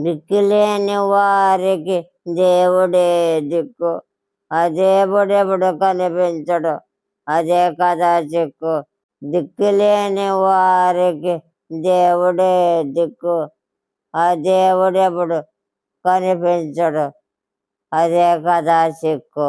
దిక్కులేని వారికి దేవుడే దిక్కు, ఆ దేవుడెప్పుడు కనిపించడు, అదే కదా చిక్కు. దిక్కులేని వారికి దేవుడే దిక్కు, ఆ దేవుడెప్పుడు కనిపించడు, అదే కదా చిక్కు.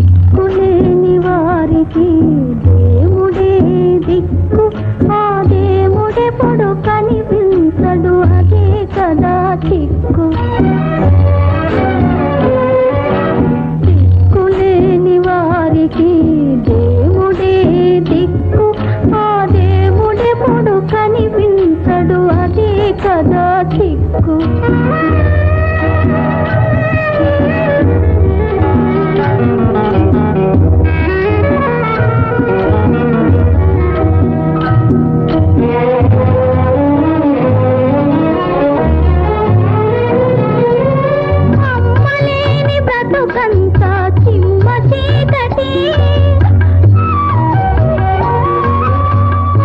దిక్కులేని వారికి దేవుడే దిక్కు, ఆ దేవుడెప్పుడు కనిపించడు, అదే కదా చిక్కు. దిక్కులేని వారికి దేవుడే దిక్కు, ఆ దేవుడెప్పుడు కనిపించడు, అదే కదా చిక్కు. అమ్మలేని బ్రతుకంతా చిమ్మ చీకటి,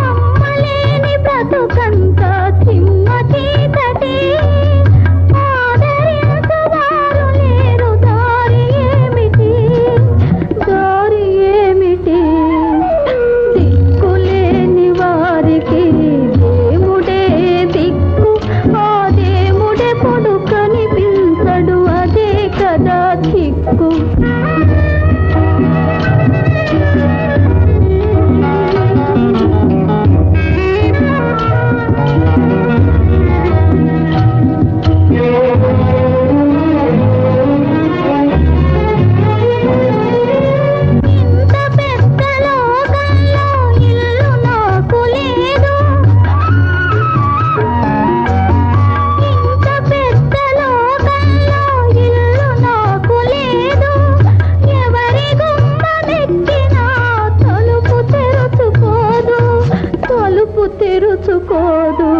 అమ్మలేని బ్రతుకంతా చిమ్మ చీకటి, ఆదరించువారు లేరు, దారి ఏమిటి, దారి ఏమిటి. దిక్కులేని వారికి దేవుడే దిక్కు, ఆ దేవుడెప్పుడు కనిపించడు, అదే కదా చిక్కు. ఇంత పెద్ద లోకంలో ఇల్లు నాకు లేదు, ఇంత పెద్ద లోకంలో ఇల్లు నాకు లేదు, ఎవరి గుమ్మమెక్కినా తలుపు తెరుచుకోదు, తలుపు తెరుచుకోదు.